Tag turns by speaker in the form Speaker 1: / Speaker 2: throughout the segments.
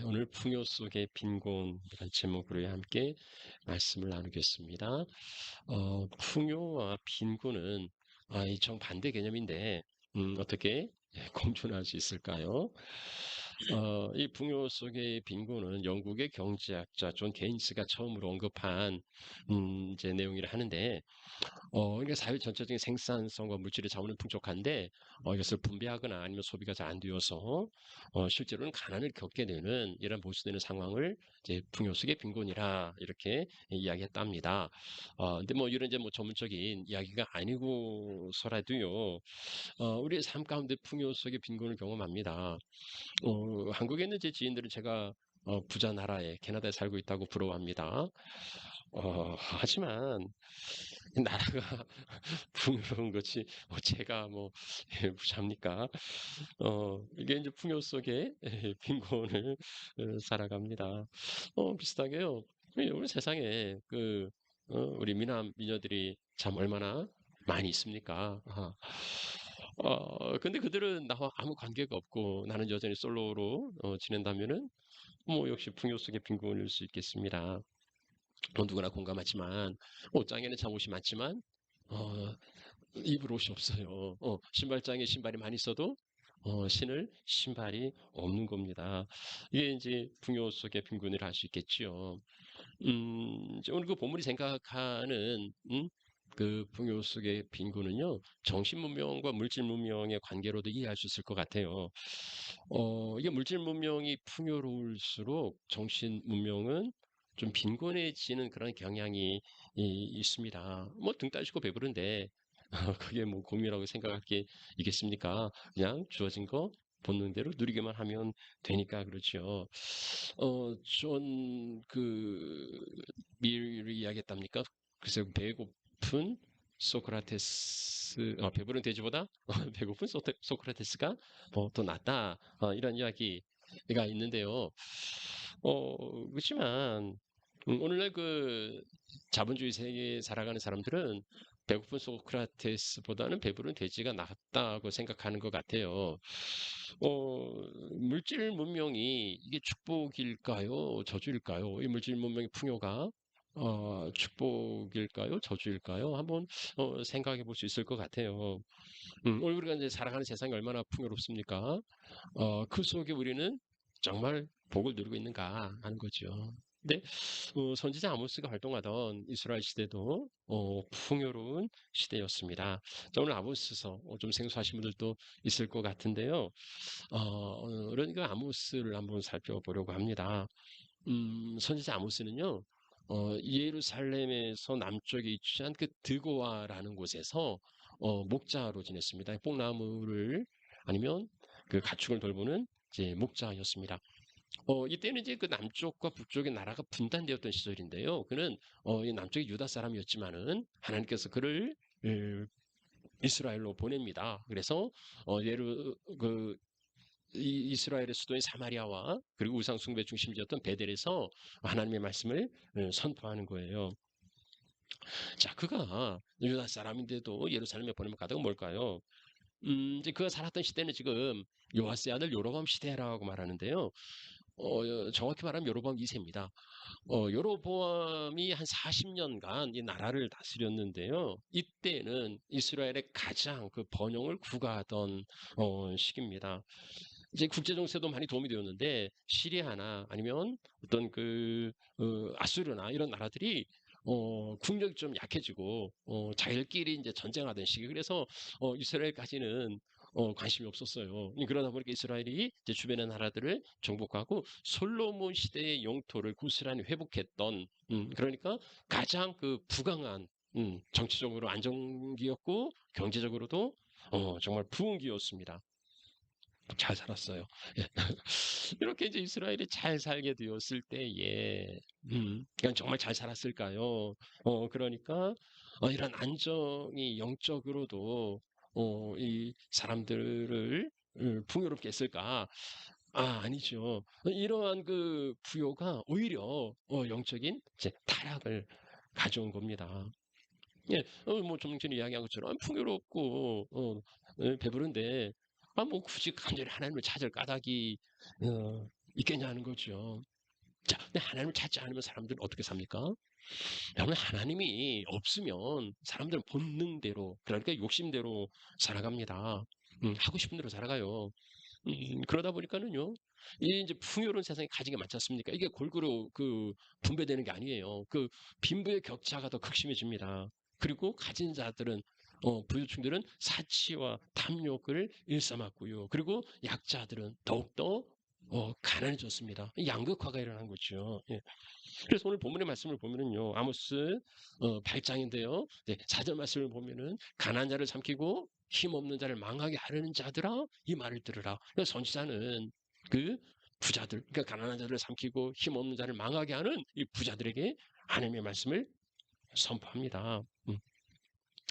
Speaker 1: 오늘 풍요 속의 빈곤이라는 제목으로 함께 말씀을 나누겠습니다. 풍요와 빈곤은 이 정반대 개념인데 어떻게 공존할 수 있을까요? 이 풍요 속의 빈곤은 영국의 경제학자 존 케인스가 처음으로 언급한 이제 내용이라 하는데 그러니까 사회 전체적인 생산성과 물질의 자원은 풍족한데 이것을 분배하거나 아니면 소비가 잘 안 되어서 실제로는 가난을 겪게 되는 이런 보수되는 상황을 이제 풍요 속의 빈곤이라 이렇게 이야기했답니다. 근데 뭐 이런 이제 뭐 전문적인 이야기가 아니고서라도요, 우리의 삶 가운데 풍요 속의 빈곤을 경험합니다. 한국에 있는 제 지인들은 제가 부자 나라에 캐나다에 살고 있다고 부러워합니다. 하지만 나라가 풍요로운 것이 뭐 제가 뭐 부자입니까? 이게 이제 풍요 속에 빈곤을 살아갑니다. 비슷하게요. 우리 세상에 우리 미남 미녀들이 참 얼마나 많이 있습니까? 근데 그들은 나와 아무 관계가 없고 나는 여전히 솔로로 지낸다면은 뭐 역시 풍요 속의 빈곤일 수 있겠습니다. 누구나 공감하지만 옷장에는 참 옷이 많지만 어, 입을 옷이 없어요. 신발장에 신발이 많이 있어도 신을 신발이 없는 겁니다. 이게 이제 풍요 속의 빈곤이라 할 수 있겠지요. 이제 오늘 그 본문이 생각하는 그 풍요 속의 빈곤은요, 정신 문명과 물질 문명의 관계로도 이해할 수 있을 것 같아요. 이게 물질 문명이 풍요로울수록 정신 문명은 좀 빈곤해지는 그런 경향이 있습니다. 뭐 등 따시고 배부른데 그게 뭐 공유라고 생각할 게 있겠습니까? 그냥 주어진 거 본능대로 누리기만 하면 되니까 그렇죠. 존 이야기했답니까? 글쎄 배고픈 소크라테스, 배부른 돼지보다 배고픈 소크라테스가 더 낫다. 이런 이야기가 있는데요. 그렇지만 오늘날 그 자본주의 세계에 살아가는 사람들은 배고픈 소크라테스보다는 배부른 돼지가 낫다고 생각하는 것 같아요. 물질 문명이 이게 축복일까요? 저주일까요? 이 물질 문명의 풍요가 축복일까요? 저주일까요? 한번 생각해 볼 수 있을 것 같아요. 오늘 우리가 이제 살아가는 세상이 얼마나 풍요롭습니까? 그 속에 우리는 정말 복을 누리고 있는가 하는 거죠. 근데 선지자 아모스가 활동하던 이스라엘 시대도 풍요로운 시대였습니다. 자, 오늘 아모스서 좀 생소하신 분들도 있을 것 같은데요. 그러니까 아모스를 한번 살펴보려고 합니다. 선지자 아모스는요, 예루살렘에서 남쪽에 위치한 그 드고아라는 곳에서 목자로 지냈습니다. 뽕나무를 아니면 그 가축을 돌보는 이제 목자였습니다. 이때는 이제 그 남쪽과 북쪽의 나라가 분단되었던 시절인데요. 그는 이 남쪽의 유다 사람이었지만은 하나님께서 그를 에, 이스라엘로 보냅니다. 그래서 예루 그 이스라엘의 수도인 사마리아와 그리고 우상 숭배 중심지였던 베델에서 하나님의 말씀을 선포하는 거예요. 자, 그가 유다 사람인데도 예루살렘에 보내면 가다가 뭘까요? 이제 그가 살았던 시대는 지금 요아스의 아들 요로밤 시대라고 말하는데요. 정확히 말하면 요로밤 2세입니다. 요로보암이 한 40년간 이 나라를 다스렸는데요. 이때는 이스라엘의 가장 그 번영을 구가하던 시기입니다. 이제 국제 정세도 많이 도움이 되었는데 시리아나 아니면 어떤 아수르나 이런 나라들이 국력이 좀 약해지고 자기들끼리 이제 전쟁하던 시기. 그래서 이스라엘까지는 관심이 없었어요. 그러다 보니까 이스라엘이 이제 주변의 나라들을 정복하고 솔로몬 시대의 영토를 고스란히 회복했던 그러니까 가장 그 부강한 정치적으로 안정기였고 경제적으로도 정말 부흥기였습니다. 잘 살았어요. 예. 이렇게 이제 이스라엘이 잘 살게 되었을 때에, 그냥 정말 잘 살았을까요? 그러니까, 이런 안정이 영적으로도, 이 사람들을 풍요롭게 했을까? 아니죠. 이러한 그 부요가 오히려, 영적인 이제 타락을 가져온 겁니다. 예, 뭐 좀 전에 이야기한 것처럼 풍요롭고 배부른데 뭐 굳이 간절히 하나님을 찾을 까닭이 있겠냐는 거죠. 자, 근데 하나님을 찾지 않으면 사람들은 어떻게 삽니까? 여러분, 하나님이 없으면 사람들은 본능대로, 그러니까 욕심대로 살아갑니다. 하고 싶은 대로 살아가요. 그러다 보니까는요, 이 이제 풍요로운 세상에 가진 게 많지 않습니까? 이게 골고루 분배되는 게 아니에요. 빈부의 격차가 더 극심해집니다. 그리고 가진 자들은, 부유층들은 사치와 탐욕을 일삼았고요. 그리고 약자들은 더욱더 가난해졌습니다. 양극화가 일어난 거죠. 예. 그래서 오늘 본문의 말씀을 보면은요, 아모스 8장인데요. 네, 4절 말씀을 보면은 가난한 자를 삼키고 힘없는 자를 망하게 하려는 자들아 이 말을 들으라. 그러니까 선지자는 그 부자들, 그러니까 가난한 자를 삼키고 힘없는 자를 망하게 하는 이 부자들에게 하나님의 말씀을 선포합니다.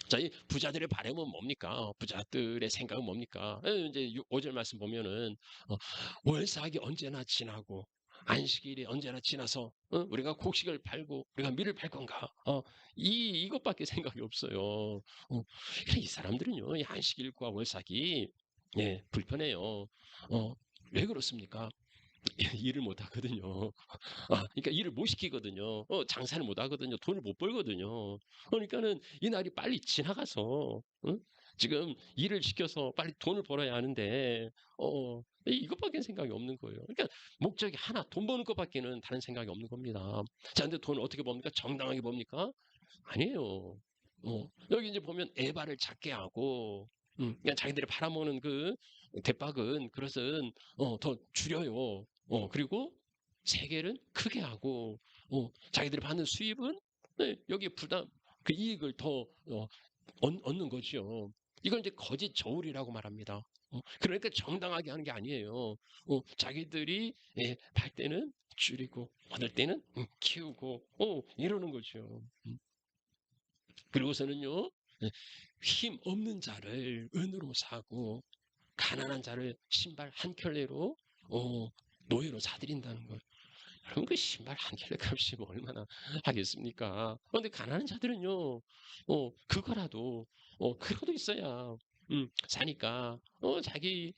Speaker 1: 자, 이 부자들의 바람은 뭡니까? 부자들의 생각은 뭡니까? 이제 5절 말씀 보면은 어, 월삭이 언제나 지나고 안식일이 언제나 지나서 우리가 곡식을 팔고 우리가 밀을 팔 건가? 이것밖에 생각이 없어요. 이 사람들은요, 이 안식일과 월삭이 예, 불편해요. 왜 그렇습니까? 일을 못 하거든요. 그러니까 일을 못 시키거든요. 장사를 못 하거든요. 돈을 못 벌거든요. 그러니까는 이 날이 빨리 지나가서, 응? 지금 일을 시켜서 빨리 돈을 벌어야 하는데, 이것밖에 생각이 없는 거예요. 그러니까 목적이 하나, 돈 버는 것밖에는 다른 생각이 없는 겁니다. 자, 근데 돈을 어떻게 법니까? 정당하게 법니까? 아니에요. 여기 이제 보면 에바를 작게 하고, 그냥 자기들이 팔아먹는 대박은, 그것은, 더 줄여요. 그리고 세계를 크게 하고, 자기들이 받는 수입은, 네, 여기에 그 이익을 더, 얻는 거죠. 이걸 이제 거짓 저울이라고 말합니다. 그러니까 정당하게 하는 게 아니에요. 자기들이 예, 팔 때는 줄이고, 얻을 때는 키우고, 이러는 거죠. 그리고서는요, 예, 힘 없는 자를 은으로 사고, 가난한 자를 신발 한 켤레로, 노예로 사들인다는 거예요. 그럼 그 신발 한 켤레 값이 뭐 얼마나 하겠습니까? 그런데 가난한 자들은요, 그거라도, 그거도 있어야, 사니까, 자기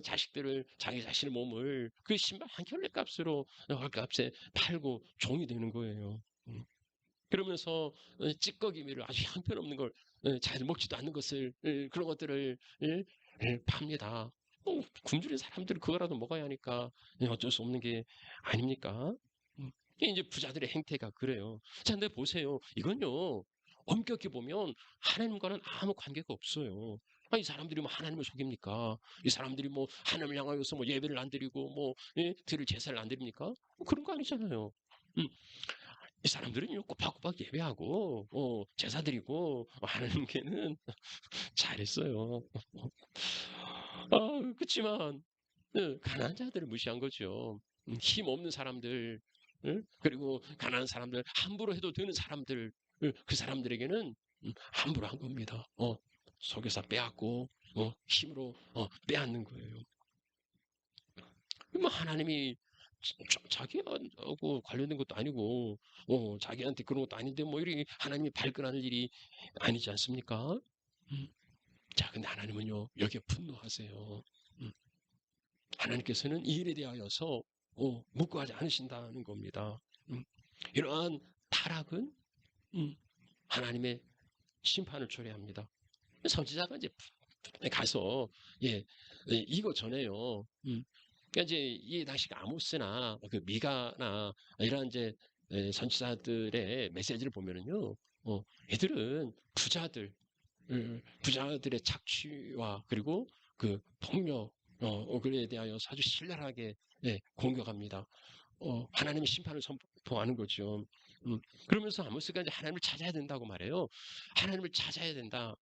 Speaker 1: 자신의 몸을 그 신발 한 켤레 값으로, 헐값에 팔고 종이 되는 거예요. 음. 그러면서 찌꺼기미를 아주 형편없는 걸 잘 먹지도 않는 것을 그런 것들을 팝니다. 굶주린 사람들은 그거라도 먹어야 하니까 어쩔 수 없는 게 아닙니까? 이게 이제 부자들의 행태가 그래요. 자, 근데 보세요. 이건요. 엄격히 보면 하나님과는 아무 관계가 없어요. 이 사람들이 뭐 하나님을 속입니까? 이 사람들이 뭐 하나님을 향하여서 뭐 예배를 안 드리고 뭐 드릴 제사를 안 드립니까? 그런 거 아니잖아요. 음, 이 사람들은요 꼬박꼬박 예배하고 제사 드리고 하나님께는 잘했어요. 그렇지만 가난한 자들을 무시한 거죠. 힘 없는 사람들, 그리고 가난한 사람들, 함부로 해도 되는 사람들, 그 사람들에게는 함부로 한 겁니다. 속여서 빼앗고, 힘으로 빼앗는 거예요. 뭐 하나님이 자기하고 관련된 것도 아니고, 자기한테 그런 것도 아닌데, 뭐, 이렇게 하나님이 발끈하는 일이 아니지 않습니까? 음. 자, 근데 하나님은요, 여기에 분노하세요. 음. 하나님께서는 이 일에 대하여서 묵고하지 않으신다는 겁니다. 음, 이러한 타락은 하나님의 심판을 초래합니다. 선지자가 이제 가서 예, 이거 전에요. 그러니까 이제 이 당시 아모스나 그 미가나 이런 이제 선지자들의 메시지를 보면은요, 애들은 부자들의 착취와 그리고 그 폭력, 그에 대하여 아주 신랄하게 공격합니다. 하나님의 심판을 선포하는 거죠. 그러면서 아모스가 이제 하나님을 찾아야 된다고 말해요. 하나님을 찾아야 된다.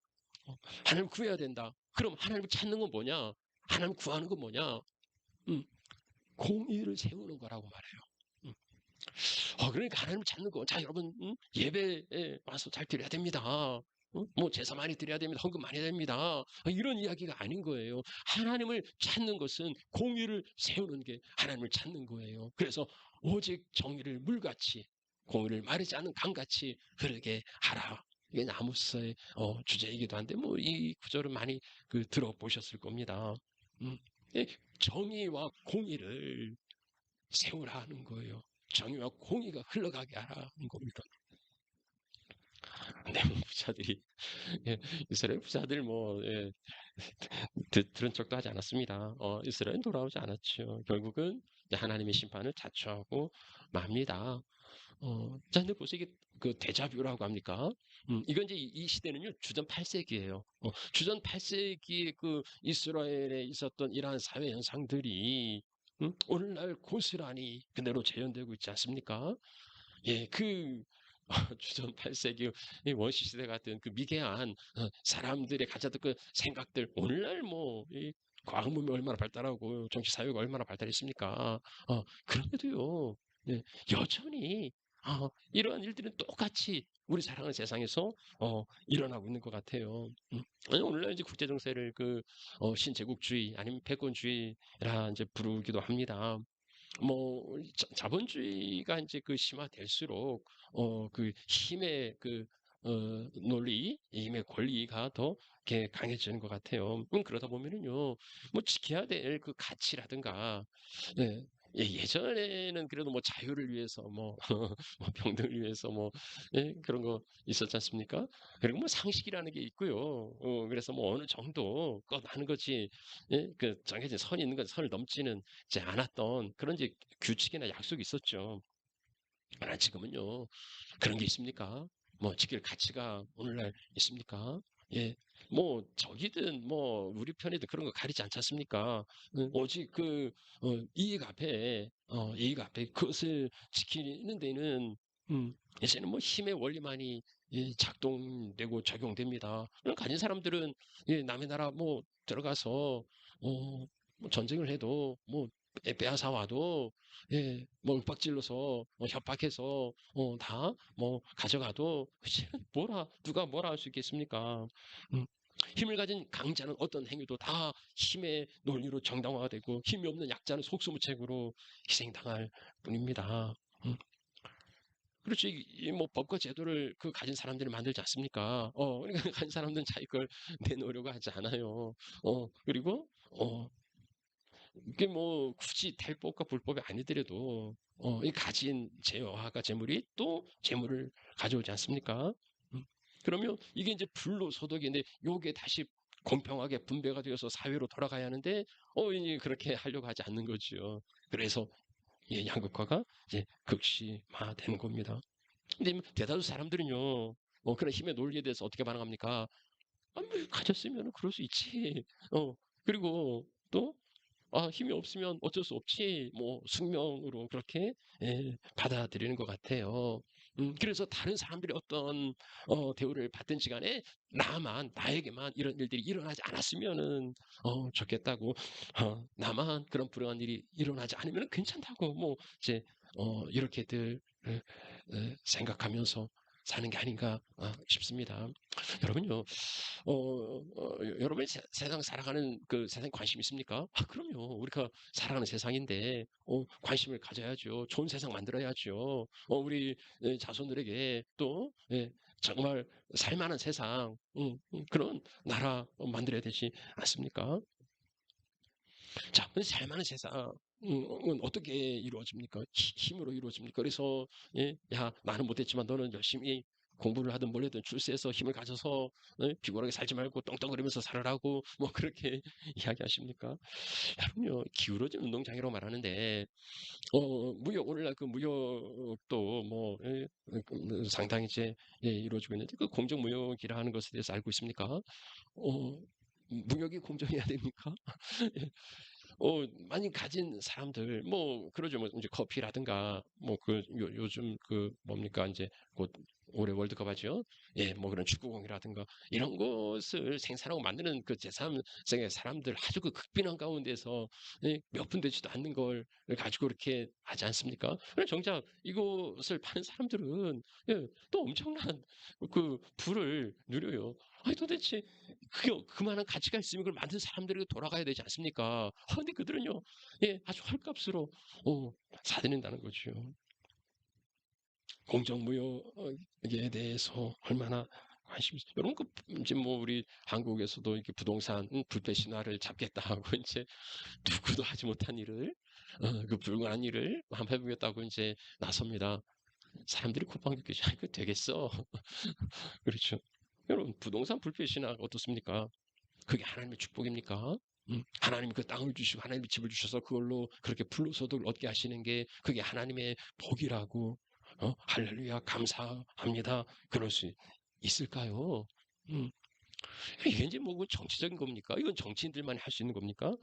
Speaker 1: 하나님을 구해야 된다. 그럼 하나님을 찾는 건 뭐냐? 하나님을 구하는 건 뭐냐? 음, 공의를 세우는 거라고 말해요. 음. 그러니까 하나님을 찾는 거. 자, 여러분, 예배에 와서 잘 드려야 됩니다. 뭐 제사 많이 드려야 됩니다. 헌금 많이 해야 됩니다. 이런 이야기가 아닌 거예요. 하나님을 찾는 것은 공의를 세우는 게 하나님을 찾는 거예요. 그래서 오직 정의를 물같이 공의를 마르지 않는 강같이 흐르게 하라. 이게 아모스의 주제이기도 한데 뭐 이 구절은 많이 들어보셨을 겁니다. 음, 이 정의와 공의를 세우라는 거예요. 정의와 공의가 흘러가게 하라는 겁니다. 네, 부자들이 예, 이스라엘 부자들 뭐 예, 들은 척도 하지 않았습니다. 이스라엘은 돌아오지 않았죠. 결국은 하나님의 심판을 자초하고 맙니다. 자, 근데 보세요. 이게 그 데자뷰라고 합니까? 이건 이제 이 시대는요, 주전 8세기예요. 주전 8세기에 그 이스라엘에 있었던 이러한 사회 현상들이 오늘날 고스란히 그대로 재현되고 있지 않습니까? 예, 주전 8세기 원시 시대 같은 그 미개한 사람들의 가졌던 그 생각들 오늘날 뭐 과학 문명이 얼마나 발달하고 정치 사회가 얼마나 발달했습니까? 그런데도요. 예, 여전히 이러한 일들은 똑같이 우리 사랑하는 세상에서 일어나고 있는 것 같아요. 아니, 오늘날 이제 국제 정세를 신제국주의 아니면 패권주의라 이제 부르기도 합니다. 뭐 자본주의가 이제 그 심화될수록 그 힘의 논리, 힘의 권리가 더 이렇게 강해지는 것 같아요. 그러다 보면은요, 뭐 지켜야 될 그 가치라든가, 예, 예전에는 그래도 뭐 자유를 위해서 뭐 평등을 위해서 예, 그런 거 있었지 않습니까? 그리고 뭐 상식이라는 게 있고요. 그래서 뭐 어느 정도 껏 하는 거지, 예, 그 정해진 선이 있는 건 선을 넘지는 이제 않았던 그런 이제 규칙이나 약속이 있었죠. 그러나 지금은요, 그런 게 있습니까? 뭐 지킬 가치가 오늘날 있습니까? 예. 뭐 적이든 뭐 우리 편이든 그런 거 가리지 않지 않습니까? 오직 이익 앞에 그것을 지키는 데는 이제는 뭐 힘의 원리만이 작동되고 적용됩니다. 그럼 가진 사람들은 남의 나라 뭐 들어가서 뭐 전쟁을 해도 뭐 빼앗아 와도 뭐 윽박질러서 협박해서 다 뭐 가져가도 누가 뭐라 할 수 있겠습니까? 음, 힘을 가진 강자는 어떤 행위도 다 힘의 논리로 정당화가 되고 힘이 없는 약자는 속수무책으로 희생당할 뿐입니다. 음, 그렇죠. 뭐 법과 제도를 가진 사람들이 만들지 않습니까? 그러니까 가진 사람들은 자기 걸 내놓으려고 하지 않아요. 그리고 이게 뭐 굳이 탈법과 불법이 아니더라도 이 가진 재화가 재물이 또 재물을 가져오지 않습니까? 음. 그러면 이게 이제 불로소득인데 요게 다시 공평하게 분배가 되어서 사회로 돌아가야 하는데 이제 그렇게 하려고 하지 않는 거죠. 그래서 양극화가 이제 극심화되는 겁니다. 근데 대다수 사람들은요, 그런 힘의 논리에 대해서 어떻게 반응합니까? 뭐 가졌으면 그럴 수 있지. 그리고 또 힘이 없으면 어쩔 수 없지. 뭐 숙명으로 그렇게 받아들이는 것 같아요. 그래서 다른 사람들이 어떤 대우를 받든지 간에 나에게만 이런 일들이 일어나지 않았으면은 좋겠다고, 나만 그런 불행한 일이 일어나지 않으면 괜찮다고, 뭐 이제 이렇게들 생각하면서 사는 게 아닌가 싶습니다. 여러분요, 여러분이 세상 살아가는 그 세상 관심 있습니까? 그럼요. 우리가 살아가는 세상인데, 관심을 가져야죠. 좋은 세상 만들어야죠. 우리 자손들에게 또, 정말 살만한 세상, 그런 나라 만들어야 되지 않습니까? 자, 근데 살만한 세상은 어떻게 이루어집니까? 힘으로 이루어집니까? 그래서, 야, 나는 못했지만 너는 열심히 공부를 하든 뭘 하든 출세해서 힘을 가져서 피곤하게 살지 말고 떵떵거리면서 살아라고 뭐 그렇게 이야기하십니까? 여러분요, 기울어진 운동장이라고 말하는데 오늘날 그 무역도 상당히 이제 이루어지고 있는데 그 공정무역이라 하는 것에 대해서 알고 있습니까? 무역이 공정해야 됩니까? 많이 가진 사람들, 뭐, 그러죠. 뭐, 이제 커피라든가, 요즘 뭡니까, 이제, 곧, 올해 월드컵 하죠? 예, 뭐 그런 축구공이라든가, 이런 것을 생산하고 만드는 그 제3세계 사람들 아주 그 극빈한 가운데서 몇 푼 되지도 않는 걸 가지고 이렇게 하지 않습니까? 그럼 정작 이것을 파는 사람들은, 또 엄청난 그 부를 누려요. 아니, 도대체 그만한 가치가 있으면 그걸 만든 사람들에게 돌아가야 되지 않습니까? 근데 그들은요, 아주 헐값으로 사들인다는 거죠. 공정무역에 대해서 얼마나 관심이 있어요. 여러분, 이제 뭐 우리 한국에서도 이렇게 부동산 불패 신화를 잡겠다 하고 이제 누구도 하지 못한 일을 그 불가능한 일을 한번 해보겠다고 이제 나섭니다. 사람들이 콧방 듣기죠. 이거 되겠어? 그렇죠. 여러분, 부동산 불패시나 어떻습니까? 그게 하나님의 축복입니까? 하나님이 그 땅을 주시고 하나님이 집을 주셔서 그걸로 그렇게 불로소득을 얻게 하시는 게 그게 하나님의 복이라고 할렐루야 감사합니다. 그럴 수 있을까요? 음, 이게 이제 뭐 정치적인 겁니까? 이건 정치인들만 할 수 있는 겁니까?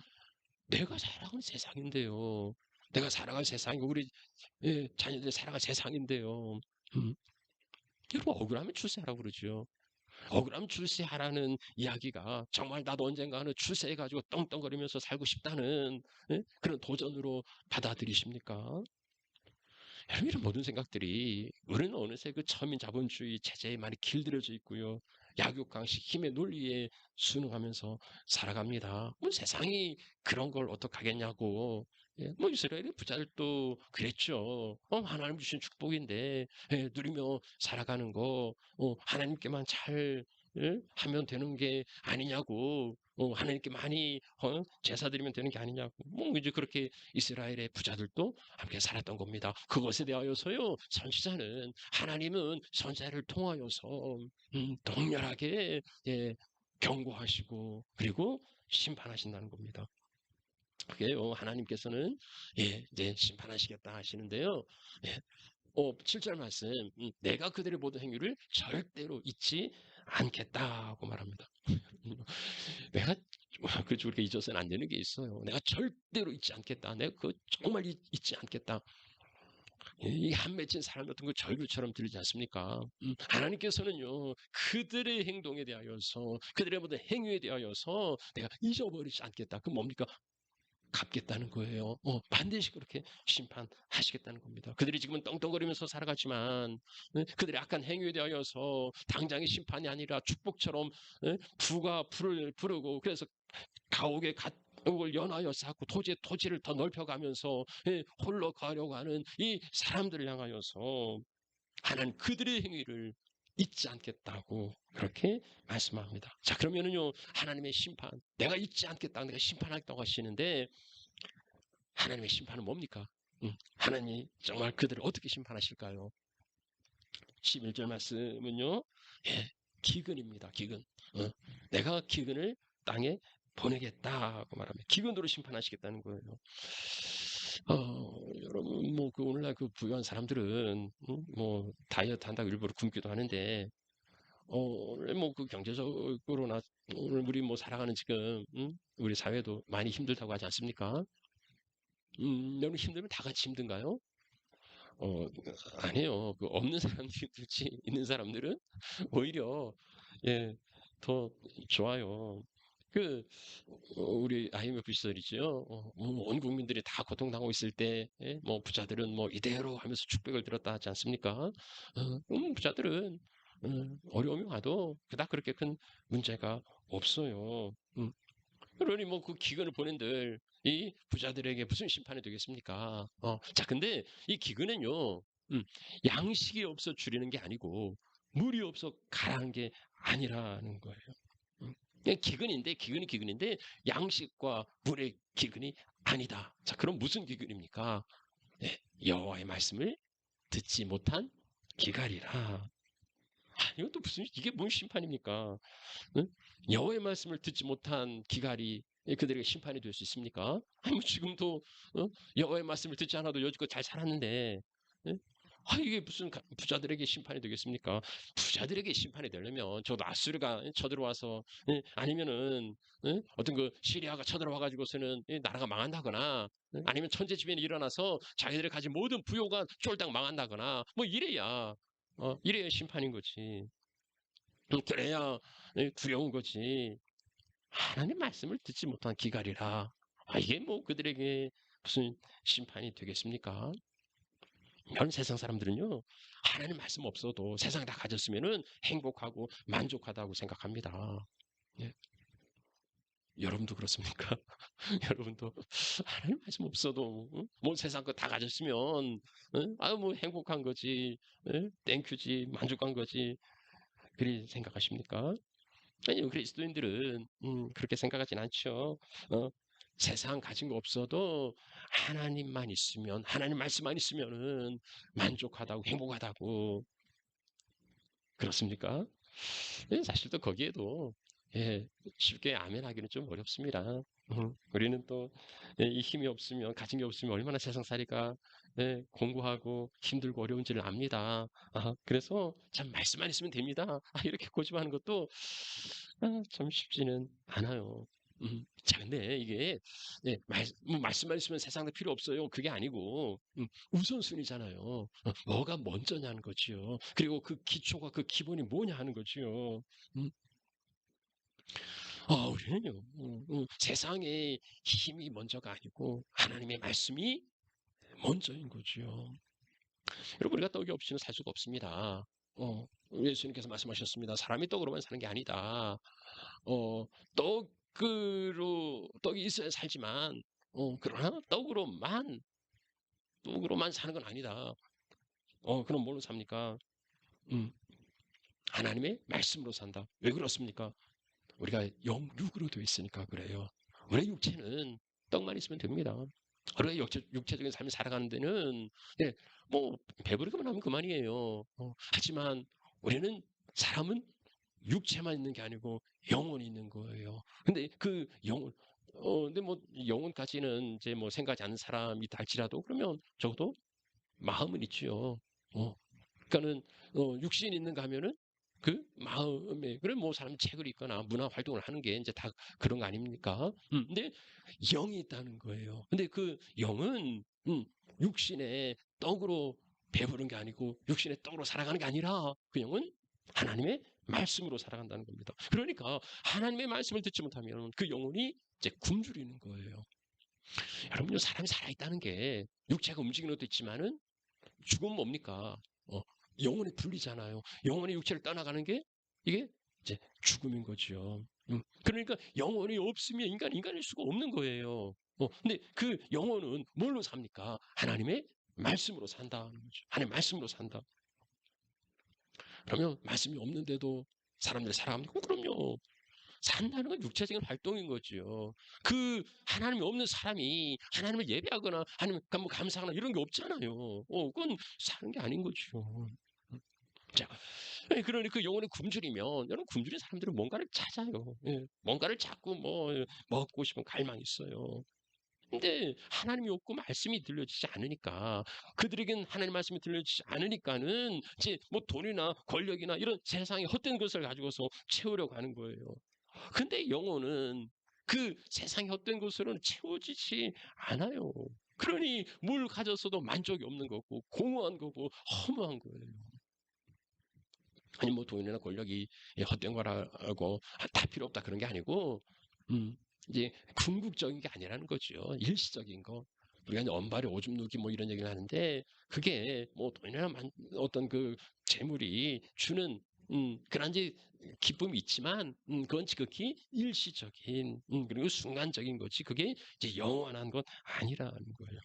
Speaker 1: 내가 살아가는 세상인데요. 내가 살아갈 세상이고 우리 자녀들이 살아갈 세상인데요. 음, 여러분 억울하면 출세하라고 그러죠. 억울하면 출세하라는 이야기가 정말 나도 언젠가는 출세해가지고 떵떵거리면서 살고 싶다는 그런 도전으로 받아들이십니까? 여러분 이런 모든 생각들이 우리는 어느새 그 처민 자본주의 체제에 많이 길들여져 있고요. 약육강식 힘의 논리에 순응하면서 살아갑니다. 뭐 세상이 그런 걸 어떡하겠냐고. 뭐 이스라엘의 부자들도 그랬죠. 하나님 주신 축복인데 누리며 살아가는 거 하나님께만 잘 하면 되는 게 아니냐고. 하나님께 많이 제사 드리면 되는 게 아니냐고. 뭐 이제 그렇게 이스라엘의 부자들도 함께 살았던 겁니다. 그것에 대하여서요, 선지자는 하나님은 선지자를 통하여서 동렬하게 경고하시고 그리고 심판하신다는 겁니다. 그게요, 하나님께서는 이제 심판하시겠다 하시는데요. 예, 7절 말씀, 내가 그들의 모든 행위를 절대로 잊지 않겠다고 말합니다. 내가 그렇죠. 우리가 잊어서는 안 되는 게 있어요. 내가 절대로 잊지 않겠다. 내가 그거 정말 잊지 않겠다. 이 한 맺힌 사람 같은 거 절규처럼 들리지 않습니까? 하나님께서는요, 그들의 행동에 대하여서, 그들의 모든 행위에 대하여서 내가 잊어버리지 않겠다. 그 뭡니까? 갚겠다는 거예요. 반드시 그렇게 심판하시겠다는 겁니다. 그들이 지금은 떵떵거리면서 살아가지만 그들의 악한 행위에 대하여서 당장의 심판이 아니라 축복처럼 부가 불을 부르고 그래서 가옥에 을 연하여 쌓고 토지를 더 넓혀가면서 홀로 가려고 하는 이 사람들을 향하여서 하나님 그들의 행위를 잊지 않겠다고 그렇게 말씀합니다. 자, 그러면은요, 하나님의 심판, 내가 잊지 않겠다, 내가 심판하겠다고 하시는데, 하나님의 심판은 뭡니까? 하나님이 정말 그들을 어떻게 심판하실까요? 11절 말씀은요, 기근입니다, 기근. 내가 기근을 땅에 보내겠다고 말합니다. 기근으로 심판하시겠다는 거예요. 여러분, 뭐, 오늘날 그 부유한 사람들은, 뭐, 다이어트 한다고 일부러 굶기도 하는데, 오늘 뭐 그 경제적으로나 오늘 우리 뭐 살아가는 지금 우리 사회도 많이 힘들다고 하지 않습니까? 여러분 힘들면 다 같이 힘든가요? 어, 아니에요. 그 없는 사람들이 힘들지 있는 사람들은 오히려 예, 더 좋아요. 그 우리 IMF 시절이죠. 온 국민들이 다 고통당하고 있을 때, 뭐 부자들은 뭐 이대로 하면서 축복을 들었다 하지 않습니까? 부자들은 어려움이 와도 그닥 그렇게 큰 문제가 없어요. 그러니 뭐 그 기근을 보낸들 이 부자들에게 무슨 심판이 되겠습니까? 자, 근데 이 기근은요, 양식이 없어 줄이는 게 아니고 물이 없어 가라는 게 아니라는 거예요. 그냥 기근인데 양식과 물의 기근이 아니다. 자, 그럼 무슨 기근입니까? 여호와의 말씀을 듣지 못한 기갈이라. 이것도 무슨 이게 뭔 심판입니까? 응? 여호와의 말씀을 듣지 못한 기갈이 그들에게 심판이 될 수 있습니까? 아니 뭐 지금도 여호와의 말씀을 듣지 않아도 여지껏 잘 살았는데 예? 이게 무슨 부자들에게 심판이 되겠습니까? 부자들에게 심판이 되려면 저도 아수르가 쳐들어와서 아니면은 어떤 그 시리아가 쳐들어와 가지고서는 나라가 망한다거나 아니면 천재지변이 일어나서 자기들이 가진 모든 부요가 쫄딱 망한다거나 뭐 이래야 심판인 거지. 그래야 두려운 거지. 하나님 말씀을 듣지 못한 기갈이라. 이게 뭐 그들에게 무슨 심판이 되겠습니까? 이런 세상 사람들은요, 하나님 말씀 없어도 세상 다 가졌으면은 행복하고 만족하다고 생각합니다. 예. 여러분도 그렇습니까? 여러분도 하나님 말씀 없어도 뭐 세상 거 다 가졌으면 뭐 행복한 거지, 땡큐지, 만족한 거지, 그리 생각하십니까? 아니요, 그리스도인들은 그렇게 생각하진 않죠. 어, 세상 가진 거 없어도 하나님만 있으면, 하나님 말씀만 있으면은 만족하다고, 행복하다고. 그렇습니까? 예, 사실 또 거기에도 예, 쉽게 아멘하기는 좀 어렵습니다. 우리는 또 이 힘이 없으면, 가진 게 없으면 얼마나 세상살이가 공고하고 힘들고 어려운지를 압니다. 그래서 참 말씀만 있으면 됩니다. 이렇게 고집하는 것도 참 쉽지는 않아요. 자, 근데 이게 뭐 말씀만 있으면 세상에 필요 없어요. 그게 아니고 우선순위잖아요. 뭐가 먼저냐는 거지요. 그리고 그 기초가, 그 기본이 뭐냐 하는 거지요. 음, 우리는요, 세상의 힘이 먼저가 아니고 하나님의 말씀이 먼저인 거지요. 여러분, 우리가 떡이 없이는 살 수가 없습니다. 예수님께서 말씀하셨습니다. 사람이 떡으로만 사는 게 아니다. 어, 떡이 있어야 살지만, 그러나 떡으로만 사는 건 아니다. 그럼 뭘로 삽니까? 음, 하나님의 말씀으로 산다. 왜 그렇습니까? 우리가 영육으로 되어 있으니까 그래요. 우리 육체는 떡만 있으면 됩니다. 우리가 육체적인 삶을 살아가는 데는 예, 뭐 배부르기만 하면 그만이에요. 하지만 우리는, 사람은 육체만 있는 게 아니고 영혼이 있는 거예요. 근데 그 영혼, 근데 뭐 영혼까지는 이제 뭐 생각하지 않는 사람이 달지라도 그러면 적어도 마음은 있지요. 어, 그러니까는 육신이 있는가 하면은 그 마음에, 그래 뭐 사람 책을 읽거나 문화 활동을 하는 게 이제 다 그런 거 아닙니까? 근데 영이 있다는 거예요. 근데 그 영은 육신의 떡으로 배부른 게 아니고 육신의 떡으로 살아가는 게 아니라 그 영은 하나님의 말씀으로 살아간다는 겁니다. 그러니까 하나님의 말씀을 듣지 못하면 그 영혼이 이제 굶주리는 거예요. 여러분요, 사람이 살아있다는 게 육체가 움직이는 것도 있지만은 죽으면 뭡니까? 영혼이 풀리잖아요. 영혼이 육체를 떠나가는 게 이게 이제 죽음인 거죠. 그러니까 영혼이 없으면 인간일 수가 없는 거예요. 근데 그 영혼은 뭘로 삽니까? 하나님의 말씀으로 산다는 거죠. 하나님의 말씀으로 산다. 그러면 말씀이 없는데도 사람들이 살아갑니까? 그럼요. 산다는 건 육체적인 활동인 거죠. 그 하나님이 없는 사람이 하나님을 예배하거나 아니면 뭐 감사하거나 이런 게 없잖아요. 그건 사는 게 아닌 거죠. 자, 그러니 그 영혼이 굶주리면, 여러분, 굶주린 사람들은 뭔가를 찾아요. 예, 뭔가를 자꾸 뭐 먹고 싶은 갈망이 있어요. 근데 하나님이 없고 말씀이 들려지지 않으니까, 그들에겐 하나님 말씀이 들려지지 않으니까는 이제 뭐 돈이나 권력이나 이런 세상의 헛된 것을 가지고서 채우려고 하는 거예요. 근데 영혼은 그 세상의 헛된 것으로는 채워지지 않아요. 그러니 뭘 가졌어도 만족이 없는 거고 공허한 거고 허무한 거예요. 아니 뭐 돈이나 권력이 헛된 거라고 다 필요 없다 그런 게 아니고 음, 이제 궁극적인 게 아니라는 거죠. 일시적인 거. 우리가 이제 언발에 오줌 누기 뭐 이런 얘기를 하는데 그게 뭐 돈이나 어떤 그 재물이 주는 그런 이제 기쁨이 있지만 그건 지극히 일시적인 그리고 순간적인 거지 그게 이제 영원한 건 아니라는 거예요.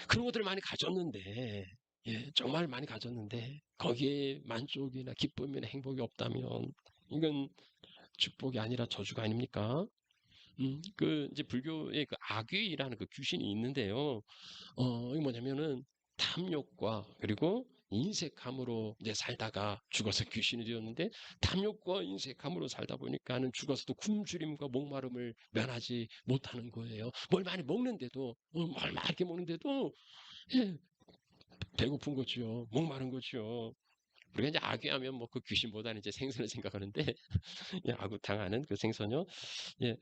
Speaker 1: 그런 것들을 많이 가졌는데, 예, 정말 많이 가졌는데, 거기에 만족이나 기쁨이나 행복이 없다면, 이건 축복이 아니라 저주가 아닙니까? 이제 불교의 그 악귀라는 그 귀신이 있는데요. 이게 뭐냐면은 탐욕과 그리고 인색함으로 이제 살다가 죽어서 귀신이 되었는데 탐욕과 인색함으로 살다 보니까는 죽어서도 굶주림과 목마름을 면하지 못하는 거예요. 뭘 많이 먹는데도, 뭘 많이 먹는데도 예, 배고픈 거지요. 목마른 거지요. 우리가 이제 악귀하면 뭐 그 귀신보다는 이제 생선을 생각하는데 예, 아구 당하는 그 생선요. 예,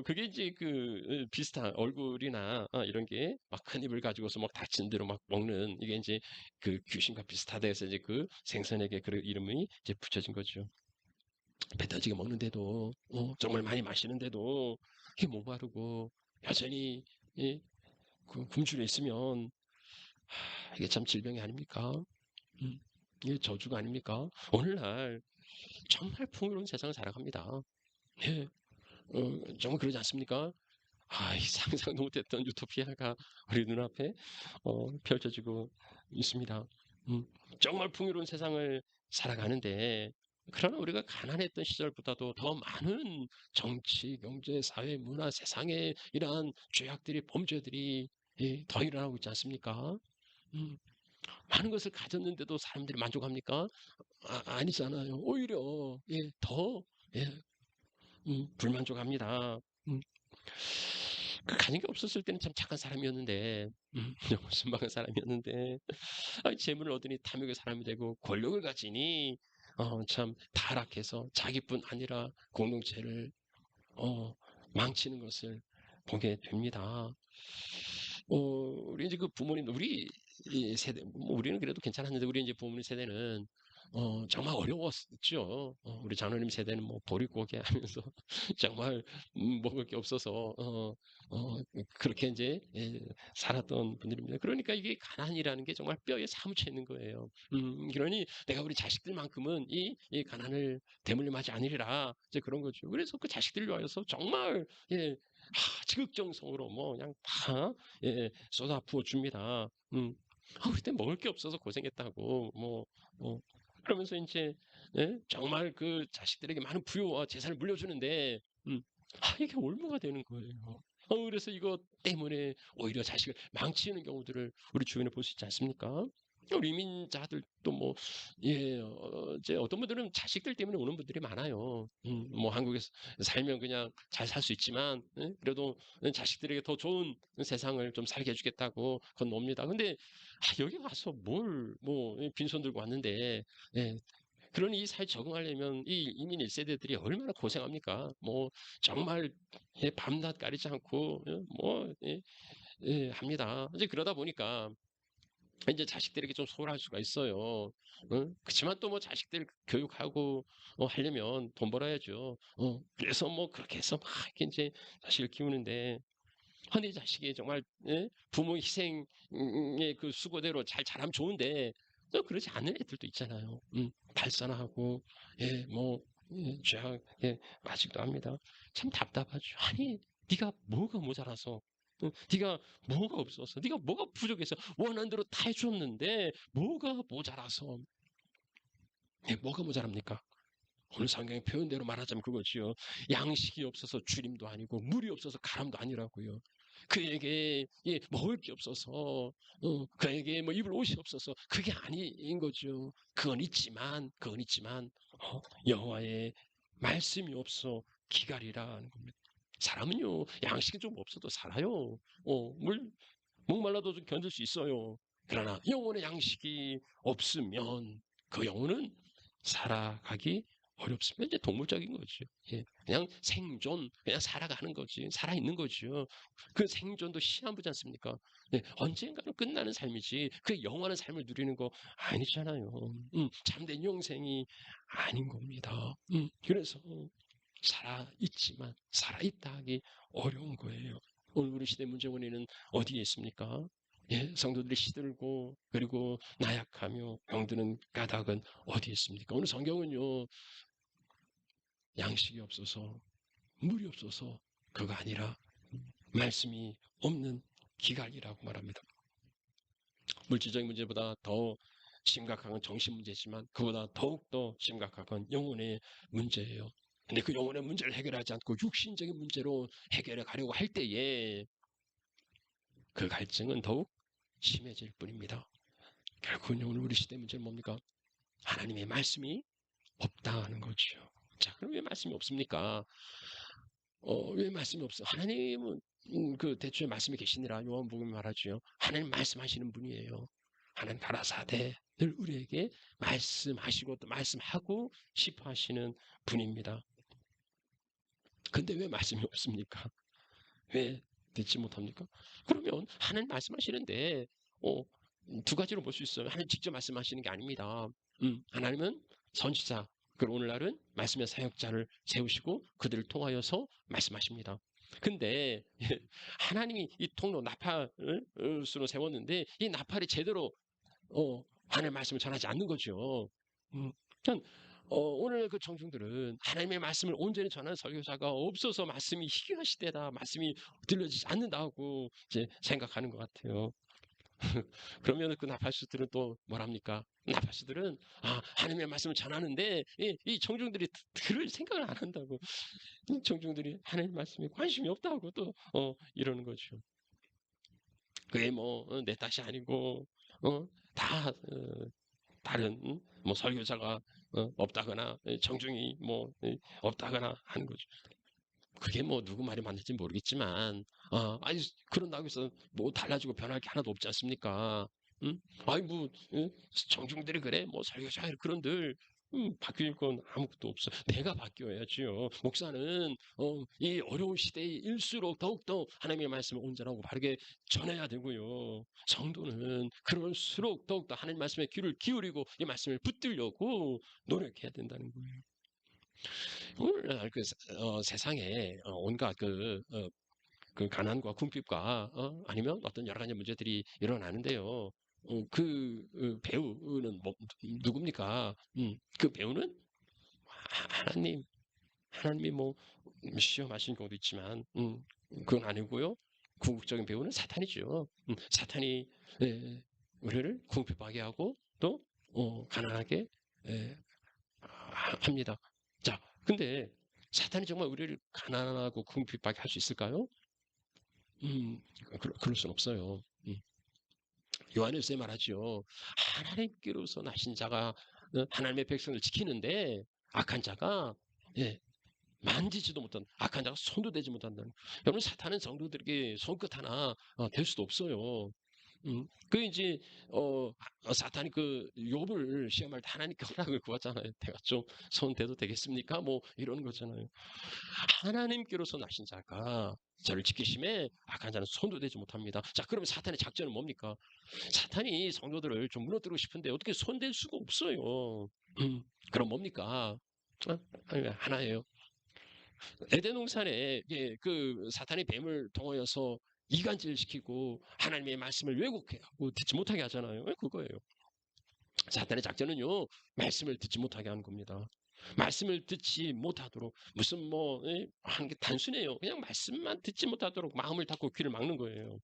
Speaker 1: 그게 이제 그 비슷한 얼굴이나 이런 게 막 큰 입을 가지고서 막 다친 대로 막 먹는 이게 이제 그 귀신과 비슷하다 해서 이제 그 생선에게 그 이름이 이제 붙여진 거죠. 배 터지게 먹는데도 정말 많이 마시는데도 이게 목마르고 여전히 예, 그 굶주려 있으면 이게 참 질병이 아닙니까? 음, 이게 저주가 아닙니까? 오늘날 정말 풍요로운 세상을 살아갑니다. 예, 정말 그러지 않습니까? 이 상상도 못했던 유토피아가 우리 눈앞에 펼쳐지고 있습니다. 음, 정말 풍요로운 세상을 살아가는데 그러나 우리가 가난했던 시절보다도 더 많은 정치, 경제, 사회, 문화, 세상에 이러한 죄악들이, 범죄들이 더 일어나고 있지 않습니까? 음, 많은 것을 가졌는데도 사람들이 만족합니까? 아니잖아요. 오히려 더 예, 불만족합니다. 음, 그 가진 게 없었을 때는 참 착한 사람이었는데, 순박한 사람이었는데, 재물을 얻으니 탐욕의 사람이 되고 권력을 가지니 참 타락해서 자기뿐 아니라 공동체를 어, 망치는 것을 보게 됩니다. 우리 이제 그 부모님, 우리 이 세대, 뭐 우리는 그래도 괜찮았는데 우리 이제 부모님 세대는 정말 어려웠죠. 우리 장로님 세대는 뭐 보릿고개 하면서 정말 먹을 게 없어서 그렇게 이제 살았던 분들입니다. 그러니까 이게 가난이라는 게 정말 뼈에 사무쳐 있는 거예요. 그러니 내가 우리 자식들만큼은 이 가난을 대물림하지 않으리라 이제 그런 거죠. 그래서 그 자식들을 위하여서 정말 지극정성으로 뭐 그냥 다 쏟아부어 줍니다. 우리 때 먹을 게 없어서 고생했다고 뭐 그러면서 이제 정말 그 자식들에게 많은 부유와 재산을 물려주는데 이게 올무가 되는 거예요. 그래서 이것 때문에 오히려 자식을 망치는 경우들을 우리 주변에 볼 수 있지 않습니까? 우리 이민자들도 뭐, 이제 어떤 분들은 자식들 때문에 오는 분들이 많아요. 뭐 한국에서 살면 그냥 잘 살 수 있지만, 그래도 자식들에게 더 좋은 세상을 좀 살게 해주겠다고 건놉니다. 근데, 여기 와서 뭐, 빈손 들고 왔는데, 예, 그러니 이 사회에 적응하려면 이 이민 1세대들이 얼마나 고생합니까? 뭐 정말 밤낮 가리지 않고 합니다. 이제 그러다 보니까 이제 자식들에게 좀 소홀할 수가 있어요. 그렇지만 또 뭐 자식들 교육하고 하려면 돈 벌어야죠. 그래서 뭐 그렇게 해서 막 이렇게 이제 자식을 키우는데 근데 이 자식이 정말 부모 희생의 그 수고대로 잘 자라면 좋은데 또 그러지 않는 애들도 있잖아요. 발산하고 뭐 죄악 맞기도 합니다. 참 답답하죠. 아니 네가 뭐가 모자라서 네가 뭐가 없어서 네가 뭐가 부족해서 원하는 대로 다 해줬는데 뭐가 모자라서 뭐가 모자랍니까? 오늘 성경의 표현대로 말하자면 그거지요. 양식이 없어서 주림도 아니고 물이 없어서 가람도 아니라고요. 그에게 먹을 게 없어서 그에게 뭐 입을 옷이 없어서 그게 아닌 거죠. 그건 있지만 여호와의 말씀이 없어 기갈이라는 겁니다. 사람은요 양식이 좀 없어도 살아요. 물 목말라도 좀 견딜 수 있어요. 그러나 영혼의 양식이 없으면 그 영혼은 살아가기 어렵습니다. 이제 동물적인 거죠. 그냥 생존, 그냥 살아가는 거지. 살아있는 거죠. 그 생존도 시한부지 않습니까? 언젠가는 끝나는 삶이지. 그 영원한 삶을 누리는 거 아니잖아요. 참된 영생이 아닌 겁니다. 그래서 살아있지만 살아있다 하기 어려운 거예요. 오늘 우리 시대 문제 원인은 어디에 있습니까? 성도들이 시들고 그리고 나약하며 병드는 까닭은 어디에 있습니까? 오늘 성경은요 양식이 없어서 물이 없어서 그가 아니라 말씀이 없는 기갈이라고 말합니다. 물질적인 문제보다 더 심각한 건 정신 문제지만 그보다 더욱더 심각한 건 영혼의 문제예요. 근데 그 영혼의 문제를 해결하지 않고 육신적인 문제로 해결해 가려고 할 때에 그 갈증은 더욱 심해질 뿐입니다. 결국은 오늘 우리 시대 문제는 뭡니까? 하나님의 말씀이 없다는 거죠. 자, 그럼 왜 말씀이 없습니까? 왜 말씀이 없어? 하나님은 그 대초에 말씀이 계시니라 요한복음에 말하죠. 하나님 말씀하시는 분이에요. 하나님 가라사대 늘 우리에게 말씀하시고 또 말씀하고 싶어 하시는 분입니다. 근데 왜 말씀이 없습니까? 왜 듣지 못합니까? 그러면 하나님 말씀하시는데 어, 두 가지로 볼 수 있어요. 하나님 직접 말씀하시는 게 아닙니다. 하나님은 선지자, 그리고 오늘날은 말씀의 사역자를 세우시고 그들을 통하여서 말씀하십니다. 근데 하나님이 이 통로 나팔수로 세웠는데 이 나팔이 제대로 하나님의 말씀을 전하지 않는 거죠. 음, 그러니까 오늘 그 청중들은 하나님의 말씀을 온전히 전하는 설교자가 없어서 말씀이 희귀한 시대다, 말씀이 들려지지 않는다고 이제 생각하는 것 같아요. 그러면 그 나팔수들은 또 뭐랍니까? 나팔수들은 하나님의 말씀을 전하는데 이 청중들이 들을 생각을 안 한다고. 이 청중들이 하나님 말씀에 관심이 없다고 또 이러는 거죠. 그게 뭐 내 탓이 아니고 다 다른 뭐 설교자가 없다거나 청중이 뭐 없다거나 하는 거죠. 그게 뭐 누구 말이 맞는지 모르겠지만 아니 그런다고 해서 뭐 달라지고 변할 게 하나도 없지 않습니까? 응? 아니 뭐 청중들이 그래 뭐 설교자 그런들 바뀔 건 아무것도 없어. 내가 바뀌어야지요. 목사는 이 어려운 시대일수록 더욱더 하나님의 말씀을 온전하고 바르게 전해야 되고요. 성도는 그럴수록 더욱더 하나님 말씀에 귀를 기울이고 이 말씀을 붙들려고 노력해야 된다는 거예요. 오늘날 세상에 온갖 그 가난과 궁핍과 아니면 어떤 여러 가지 문제들이 일어나는데요. 배우는 누굽니까? 그 배우는 하나님, 하나님이 뭐 시험하신 경우도 있지만, 그건 아니고요. 궁극적인 배우는 사탄이죠. 사탄이 예, 우리를 궁핍하게 하고 또 가난하게 예, 합니다. 자, 근데 사탄이 정말 우리를 가난하고 궁핍하게 할 수 있을까요? 그럴 수는 없어요. 요한일서에 말하죠. 하나님께로서 나신 자가 하나님의 백성을 지키는데 악한 자가 예, 만지지도 못한 악한 자가 손도 대지 못한다는. 여러분 사탄은 성도들에게 손끝 하나 댈 수도 없어요. 그 이제 사탄이 그 욥을 시험할 때 하나님께 허락을 구하잖아요. 내가 좀 손 대도 되겠습니까? 뭐 이런 거잖아요. 하나님께로서 나신 자가 저를 지키심에 악한 자는 손도 대지 못합니다. 자, 그러면 사탄의 작전은 뭡니까? 사탄이 성도들을 좀 무너뜨리고 싶은데 어떻게 손댈 수가 없어요. 그럼 뭡니까? 하나예요. 에덴 동산에 그 사탄이 뱀을 통하여서 이간질 시키고 하나님의 말씀을 왜곡하고 듣지 못하게 하잖아요. 그거예요. 사탄의 작전은요, 말씀을 듣지 못하게 하는 겁니다. 말씀을 듣지 못하도록 무슨 뭐 하는 게 단순해요. 그냥 말씀만 듣지 못하도록 마음을 닫고 귀를 막는 거예요.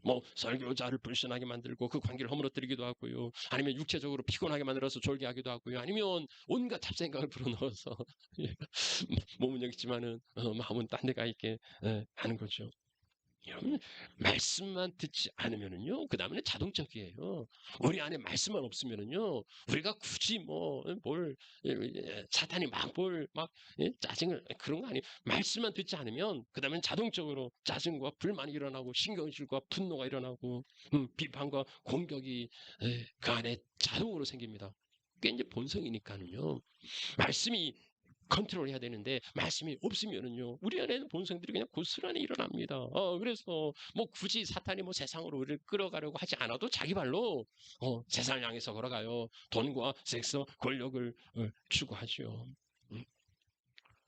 Speaker 1: 뭐 설교자를 불신하게 만들고 그 관계를 허물어뜨리기도 하고요. 아니면 육체적으로 피곤하게 만들어서 졸게 하기도 하고요. 아니면 온갖 잡생각을 불어넣어서 몸은 여기 있지만은 마음은 딴 데가 있게 하는 거죠. 여러분 말씀만 듣지 않으면은요 그 다음에는 자동적이에요. 우리 안에 말씀만 없으면은요 우리가 굳이 뭐 뭘 사탄이 막 뭘 막 짜증을 그런 거 아니에요. 말씀만 듣지 않으면 그 다음엔 자동적으로 짜증과 불만이 일어나고 신경질과 분노가 일어나고 비판과 공격이 그 안에 자동으로 생깁니다. 그게 이제 본성이니까는요. 말씀이 컨트롤해야 되는데 말씀이 없으면은요 우리 안에는 본성들이 그냥 고스란히 일어납니다. 그래서 뭐 굳이 사탄이 뭐 세상으로 우리를 끌어가려고 하지 않아도 자기 발로 세상을 향해서 걸어가요. 돈과 섹스, 권력을 추구하죠. 음,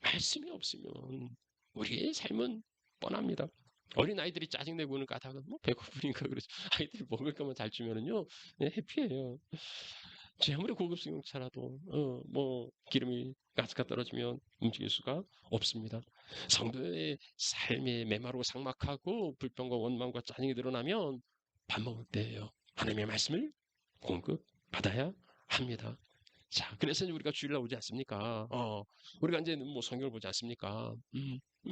Speaker 1: 말씀이 없으면 우리의 삶은 뻔합니다. 어린 아이들이 짜증내고는 까다가 뭐 배고프니까 그러죠. 아이들이 먹을 것만 잘 주면은요 해피해요. 아무리 고급 승용차라도 뭐 기름이 가스가 떨어지면 움직일 수가 없습니다. 성도의 삶에 메마르고 삭막하고 불평과 원망과 짜증이 드러나면 밥 먹을 때예요. 하나님의 말씀을 공급받아야 합니다. 자, 그래서 이제 우리가 주일날 오지 않습니까? 우리가 이제 뭐 성경을 보지 않습니까?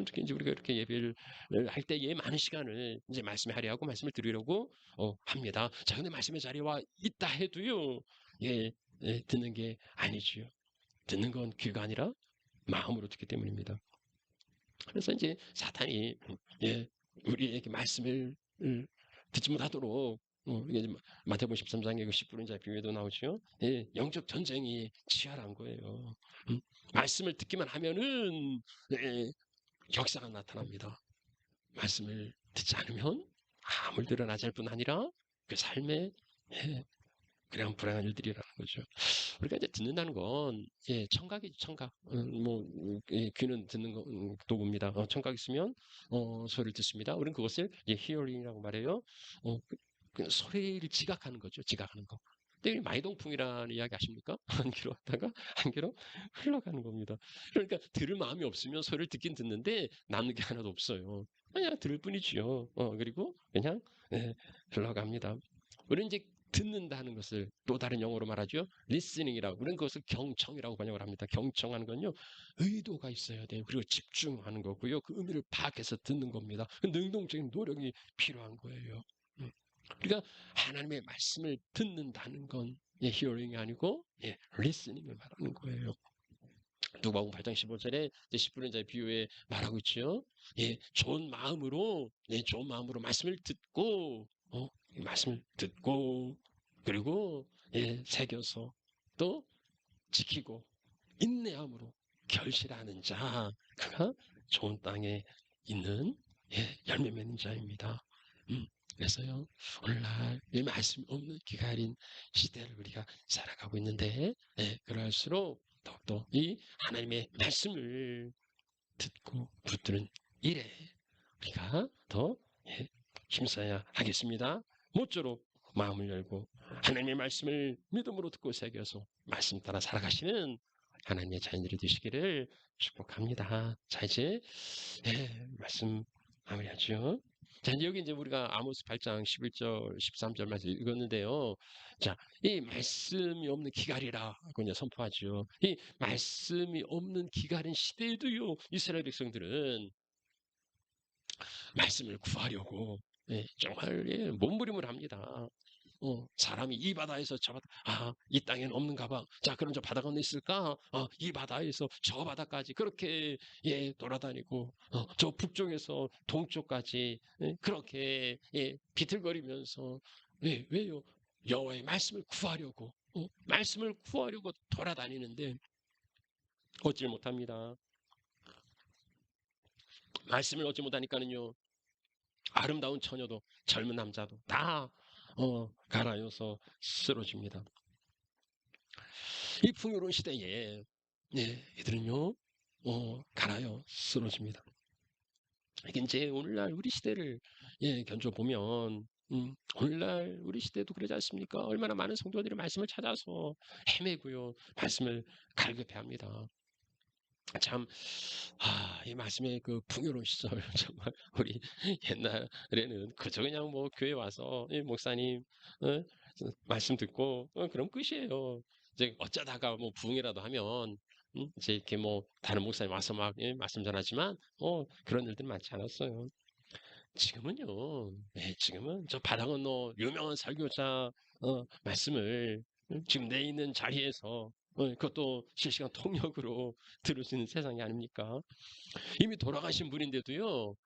Speaker 1: 특히 이제 우리가 이렇게 예배를 할 때에 많은 시간을 이제 말씀에 하려고 말씀을 드리려고 합니다. 자, 근데 말씀의 자리에 와 있다 해도요, 예, 듣는 게 아니지요. 듣는 건 귀가 아니라 마음으로 듣기 때문입니다. 그래서 이제 사탄이 예, 우리에게 말씀을 듣지 못하도록 이게 마태복음 13장의 그 10분의 자 비유에도 나오죠. 예, 영적 전쟁이 치열한 거예요. 말씀을 듣기만 하면은 역사가 나타납니다. 말씀을 듣지 않으면 아무 일도 일어나지 않을 뿐 아니라 그 삶에 예, 그냥 불행한 일들이라는 거죠. 우리가 이제 듣는다는 건 청각이죠, 청각. 귀는 듣는 거, 도구입니다. 청각 있으면 소리를 듣습니다. 우리는 그것을 hearing이라고 말해요. 그 소리를 지각하는 거죠. 지각하는 거. 근데 마이동풍이라는 이야기 아십니까? 한 귀로 왔다가 한 귀로 흘러가는 겁니다. 그러니까 들을 마음이 없으면 소리를 듣긴 듣는데 남는 게 하나도 없어요. 그냥 들을 뿐이지요. 그리고 그냥 예, 흘러갑니다. 우리는 이제 듣는다는 것을 또 다른 영어로 말하죠. listening이라고. 우리는 그것을 경청이라고 번역을 합니다. 경청하는 건요. 의도가 있어야 돼요. 그리고 집중하는 거고요. 그 의미를 파악해서 듣는 겁니다. 능동적인 노력이 필요한 거예요. 음. 그러니까 하나님의 말씀을 듣는다는 건 hearing이 아니고 listening을 말하는 거예요. 누가복음 8장 15절에 10분의 자의 비유에 말하고 있죠. 좋은 마음으로 좋은 마음으로 말씀을 듣고 이 말씀을 듣고 그리고 새겨서 또 지키고 인내함으로 결실하는 자 그가 좋은 땅에 있는 열매 맺는 자입니다. 그래서요 오늘날 이 말씀 없는 기가린 시대를 우리가 살아가고 있는데 그럴수록 더욱더 이 하나님의 말씀을 듣고 붙드는 일에 우리가 더 힘써야 하겠습니다. 모쪼록 마음을 열고 하나님의 말씀을 믿음으로 듣고 새겨서 말씀 따라 살아가시는 하나님의 자녀들이 되시기를 축복합니다. 자 이제 말씀 마무리하죠. 자 여기 이제 우리가 아모스 8장 11절 13절 말씀 읽었는데요. 자 이 말씀이 없는 기갈이라고 이제 선포하죠. 이 말씀이 없는 기갈인 시대에도요 이스라엘 백성들은 말씀을 구하려고 정말 몸부림을 합니다. 사람이 이 바다에서 저 바다, 이 땅에는 없는가 봐. 자, 그럼 저 바다가 어디 있을까? 이 바다에서 저 바다까지 그렇게 돌아다니고, 저 북쪽에서 동쪽까지 그렇게 비틀거리면서 왜요? 여호와의 말씀을 구하려고, 말씀을 구하려고 돌아다니는데 얻질 못합니다. 말씀을 얻지 못하니까는요. 아름다운 처녀도 젊은 남자도 다 갈아여서 쓰러집니다. 이 풍요로운 시대에 이들은요 갈아여 쓰러집니다. 이게 이제 오늘날 우리 시대를 견줘보면 오늘날 우리 시대도 그러지 않습니까? 얼마나 많은 성도들이 말씀을 찾아서 헤매고요 말씀을 갈급해합니다. 참, 이 말씀의 그 풍요로운 시절, 정말, 우리 옛날에는 그저 그냥 뭐 교회 와서, 목사님, 어? 말씀 듣고, 그럼 끝이에요. 이제 어쩌다가 뭐 부흥이라도 하면, 이제 이렇게 뭐 다른 목사님 와서 막 말씀 전하지만, 그런 일들은 많지 않았어요. 지금은요, 지금은 저 바다 건너 유명한 설교자, 말씀을 지금 내 있는 자리에서 그것도 실시간 통역으로 들을 수 있는 세상이 아닙니까? 이미 돌아가신 분인데도요,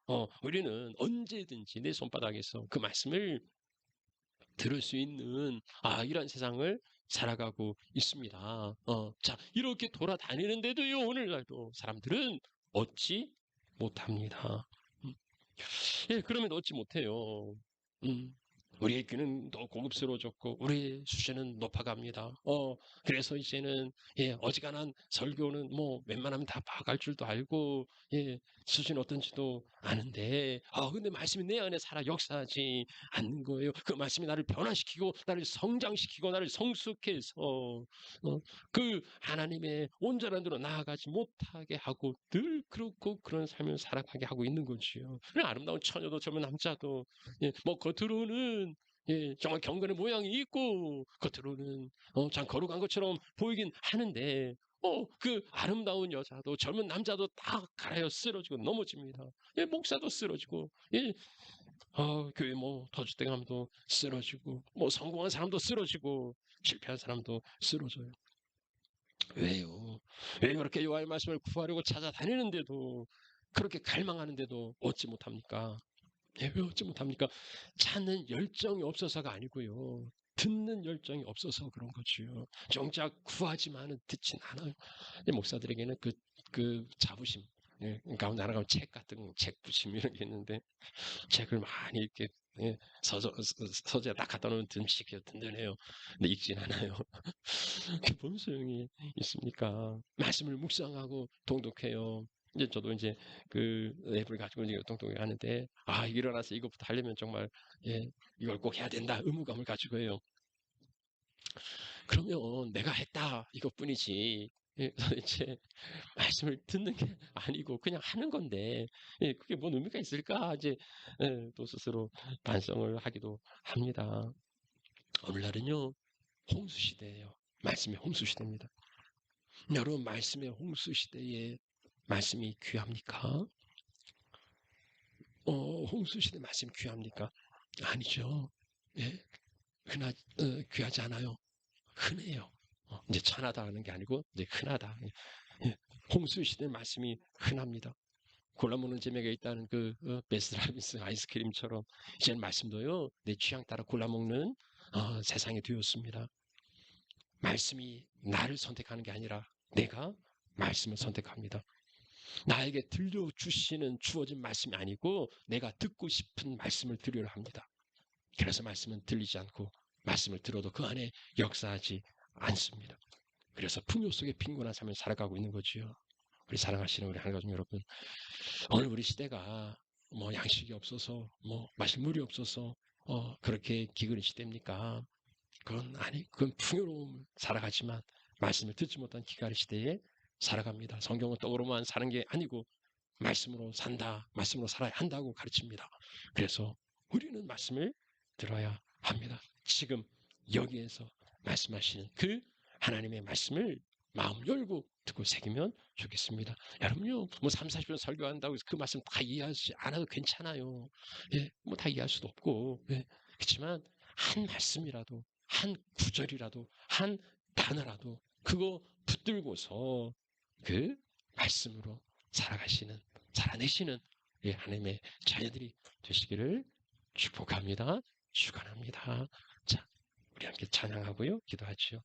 Speaker 1: 우리는 언제든지 내 손바닥에서 그 말씀을 들을 수 있는, 이런 세상을 살아가고 있습니다. 자, 이렇게 돌아다니는데도요, 오늘날도 사람들은 얻지 못합니다. 음, 그러면 얻지 못해요. 음, 우리의 귀는 더 고급스러워졌고 우리의 수준은 높아갑니다. 그래서 이제는 어지간한 설교는 뭐 웬만하면 다 파악할 줄도 알고 수준이 어떤지도 아는데 근데 말씀이 내 안에 살아 역사하지 않는 거예요. 그 말씀이 나를 변화시키고 나를 성장시키고 나를 성숙해서 그 하나님의 온전한 대로 나아가지 못하게 하고 늘 그렇고 그런 삶을 살아가게 하고 있는 거지요. 아름다운 처녀도 젊은 남자도 뭐 겉으로는 정말 경건의 모양이 있고 겉으로는 참 거룩한 것처럼 보이긴 하는데 그 아름다운 여자도 젊은 남자도 다 갈아여 쓰러지고 넘어집니다. 목사도 쓰러지고 교회 뭐 터줏대감도 쓰러지고 뭐 성공한 사람도 쓰러지고 실패한 사람도 쓰러져요. 왜요? 왜 그렇게 여호와의 말씀을 구하려고 찾아다니는데도 그렇게 갈망하는데도 얻지 못합니까? 왜 얻지 못합니까? 찾는 열정이 없어서가 아니고요. 듣는 열정이 없어서 그런 거지요. 정작 구하지만은 듣진 않아요. 목사들에게는 그 자부심, 가운데 하나가 책 같은 거, 책 부심 이런 게 있는데 책을 많이 이렇게 서재에 딱 갖다 놓으면 듬직해요, 든든해요. 근데 읽진 않아요. 그게 뭔 소용이 있습니까? 말씀을 묵상하고 통독해요. 이제 저도 이제 그 앱을 가지고 이제 통독을 하는데 일어나서 이것부터 하려면 정말 이걸 꼭 해야 된다 의무감을 가지고 해요. 그러면 내가 했다 이것뿐이지. 예, 도대체 말씀을 듣는 게 아니고 그냥 하는 건데 예, 그게 뭔 의미가 있을까? 이제 예, 또 스스로 반성을 하기도 합니다. 오늘날은요 홍수 시대예요. 말씀의 홍수 시대입니다. 여러분 말씀의 홍수 시대에 말씀이 귀합니까? 홍수 시대 말씀 귀합니까? 아니죠. 예, 귀하지 않아요. 흔해요. 이제 천하다 하는 게 아니고 이제 흔하다. 예, 홍수 시대 말씀이 흔합니다. 골라 먹는 재미가 있다는 그 베스라빈스 아이스크림처럼 이제 말씀도요 내 취향 따라 골라 먹는 세상이 되었습니다. 말씀이 나를 선택하는 게 아니라 내가 말씀을 선택합니다. 나에게 들려주시는 주어진 말씀이 아니고 내가 듣고 싶은 말씀을 들으려 합니다. 그래서 말씀은 들리지 않고 말씀을 들어도 그 안에 역사하지 않습니다. 그래서 풍요 속에 빈곤한 삶을 살아가고 있는 거지요. 우리 사랑하시는 우리 하나님 가족 여러분, 오늘 우리 시대가 뭐 양식이 없어서 뭐 마실 물이 없어서 그렇게 기근의 시대입니까? 그건 아니, 그건 풍요로움 살아가지만 말씀을 듣지 못한 기가의 시대에 살아갑니다. 성경은 떡으로만 사는 게 아니고 말씀으로 산다, 말씀으로 살아야 한다고 가르칩니다. 그래서 우리는 말씀을 들어야 합니다. 지금 여기에서 말씀하시는 그 하나님의 말씀을 마음 열고 듣고 새기면 좋겠습니다. 여러분요, 뭐 3, 40분 설교한다고 해서 그 말씀 다 이해하지 않아도 괜찮아요. 예, 뭐 다 이해할 수도 없고. 예, 그렇지만 한 말씀이라도, 한 구절이라도, 한 단어라도 그거 붙들고서 그 말씀으로 살아가시는 살아내시는 예, 하나님의 자녀들이 되시기를 축복합니다. 축원합니다. 자, 우리 함께 찬양하고요. 기도하죠.